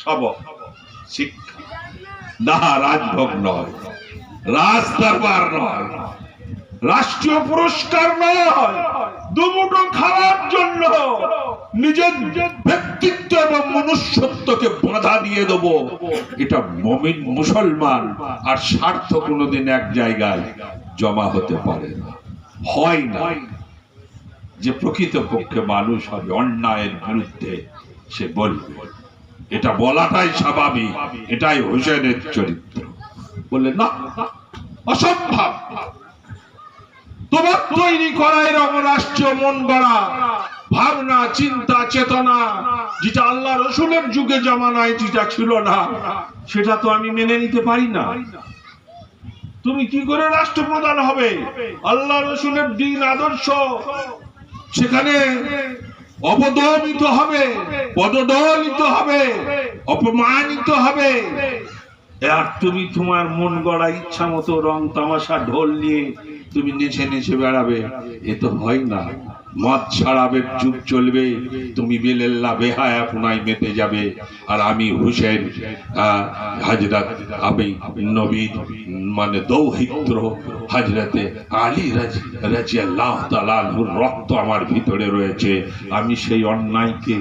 সবক, শিক্ষা, না রাজভোগ নয়, রাজ দরবার নয়, রাষ্ট্রীয় পুরস্কার নয়, দুমুঠো খাওয়ার জন্য নিজের ব্যক্তিত্ব এবং মনুষ্যত্বকে বাধা দিয়ে দেব, এটা মুমিন মুসলমান আর স্বার্থ কোনোদিন এক জায়গায় জমা হতে পারে না, হয় না। যে প্রকৃতপক্ষে মানুষ হবে, অন্যায়ের বিরুদ্ধে সে বলবে, এটা বলাটাই স্বাভাবিক, এটাই হোসেনের চরিত্র। বলে না, অসম্ভব। তোমার তৈরি করা এরকম রাষ্ট্রীয় মন গড়া ভাবনা, চিন্তা, চেতনা, যেটা আল্লাহ রসুলের যুগে জামানায় যেটা ছিল না, সেটা তো আমি মেনে নিতে পারি না। তুমি কি করে রাষ্ট্রপ্রধান হবে? আল্লাহ রসুলের দিন আদর্শ সেখানে অবদমিত হবে, পদদলিত হবে, অপমানিত হবে। আর তুমি তোমার মন গড়া ইচ্ছা মতো রং তামাশা ঢোল নিয়ে তুমি নেচে নেচে বেড়াবে, এ তো হয় না। মদ ছাড়াবে, যুগ চলবে, তুমি বেলেল্লা বেহায়া পুনায় মেতে যাবে, আর আমি হুসেন হযরত আমি নবী মানে দৌহিত্র হযরতে আলী রাদিয়াল্লাহু তাআলা আনহুর রক্ত আমার ভিতরে রয়েছে। আমি সেই অন্যায়কে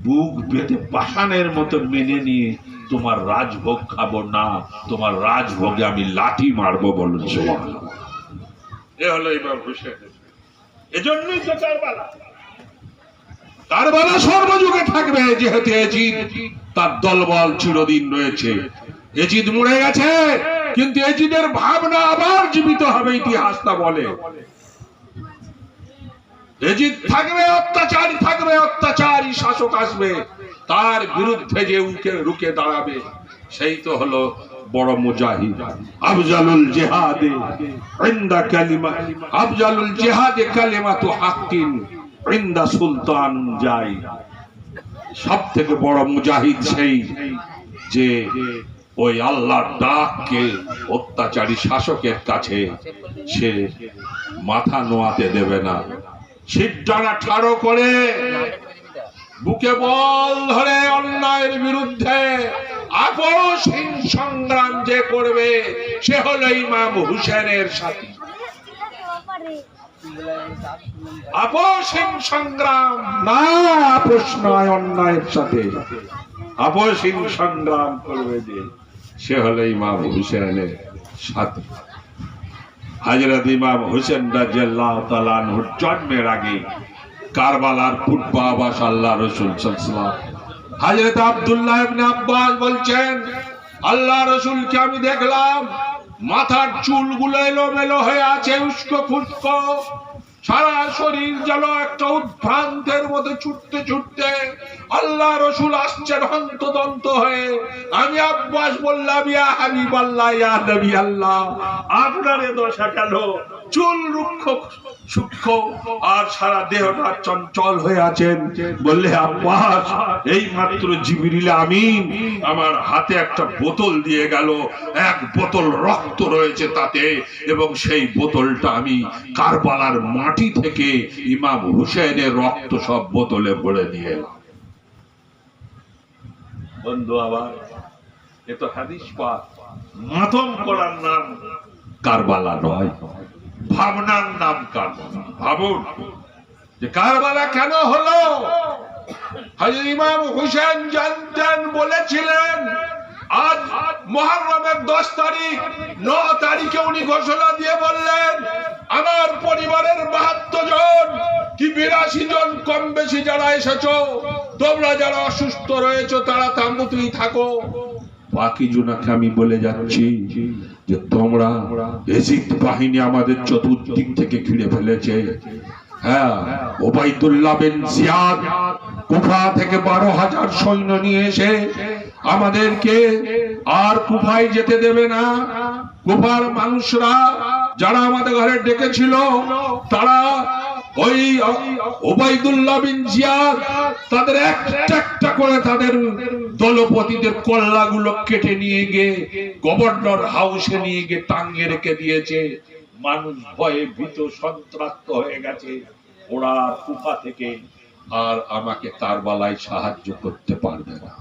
বুক পেতে পাষাণের মতো মেনে নিয়ে তোমার রাজভোগ খাবো না, তোমার রাজভোগে আমি লাঠি মারবো। বলুন সুবহানাল্লাহ। এ হলো ইমাম হুসেন। এজন্যই তো কারবালা সর্বযুগে থাকবে, যেহেতু এজিদ তার দলবল চিরদিন রয়েছে। এজিদ মরে গেছে, কিন্তু এজিদের ভাবনা আবার জীবিত হবে, ইতিহাস তা বলে। এজিদ থাকবে, অত্যাচারী থাকবে, অত্যাচারী শাসক আসবে, তার বিরুদ্ধে যে রুখে দাঁড়াবে সেই তো হলো বড় মুজাহিদ। আফজালুল জিহাদে ইনদা কালিমা, আফজালুল জিহাদে কালিমাতু হাক্কিন ইনদা সুলতান যাই। সব থেকে বড় মুজাহিদ সেই যে ওই আল্লাহর ডাককে অত্যাচারী শাসকের কাছে সে মাথা নোয়াতে দেবে না। শিরডানা ঠাড়ো করে বুকে বল ধরে অন্যায়ের বিরুদ্ধে আপসহীন সংগ্রাম যে করবে, সে হলো ইমাম হুসেনের সাথী। আপসহীন সংগ্রাম না, আপোষ নয়, অন্যায়ের সাথে আপসহীন সংগ্রাম করবে যে, সে হলো ইমাম হুসেনের সাথী। হযরত ইমাম হুসেন রাদিয়াল্লাহু তাআলা আনহুর জন্মের আগে কারবালার পূর্বাভাস আল্লাহ রাসূল সাল্লাল্লাহু আলাইহি ওয়াসাল্লাম, হযরত আব্দুল্লাহ ইবনে আব্বাস বলছেন, আল্লাহ রাসূলকে আমি দেখলাম, মাথার চুলগুলো এলোমেলো হয়ে আছে, উস্কো খুস্কো, সারা শরীর যেন একটা উদ্ভ্রান্তের মতো ছুটতে ছুটতে আল্লাহ রাসূল আসছেন হন্তদন্ত হয়ে। আমি আব্বাস বললাম, ইয়া হাবিবাল্লাহ, ইয়া নবী আল্লাহ, আপনার এ দশা কেন? চুল রুক্ষ সূক্ষ্ম আর সারা দেহটা চঞ্চল হয়ে আছেন। বললে, আব্বাস, এই মাত্র জিবরিল আমিন আমার হাতে একটা বোতল দিয়ে গেল, এক বোতল রক্ত রয়েছে তাতে, এবং সেই বোতলটা আমি কারবালার মাটি থেকে ইমাম হুসেনের রক্ত সব বোতলে ভরে নিয়ে এলাম। বন্ধু আবার এ তো হাদিস পাক, মাতম করার নাম কারবালা নয়, ভাবনার নাম কারবালা। ভাবুন যে কারবালা কেন হলো। হযরত ইমাম হুসেন জানতেন, বলেছিলেন, আজ মুহররমের 10 তারিখ, 9 তারিখে উনি ঘোষণা দিয়ে বললেন, আমার পরিবারের 72 জন কি 82 জন কম বেশি যারা এসেছো, তোমরা যারা অসুস্থ রয়েছো তারা তাঁবুতেই থাকো। বাকি জনকে আমি বলে যাচ্ছি যে তোমরা, এজিদ বাহিনী আমাদের চতুর্দিক থেকে ঘিরে ফেলেছে। হ্যাঁ, ওবাইদুল্লাহ বিন জিয়াদ কুফা থেকে 12,000 সৈন্য নিয়ে এসে আমাদেরকে আর কুফায় যেতে দেবে না। কুফার মানুষরা যারা আমাদের ঘরে ডেকেছিল, তারা ওই ওবাইদুল্লাহ বিন জিয়াদ তাদের একটা করে তাদের দলপতিদের কল্লাগুলো কেটে নিয়ে গিয়ে গভর্নর হাউসে নিয়ে গিয়ে টাঙিয়ে রেখে দিয়েছে। মানুষ ভয়ে ভীত সন্ত্রস্ত হয়ে গেছে। ওরা কুফা থেকে আর আমাকে কারবালায় সাহায্য করতে পারবে না।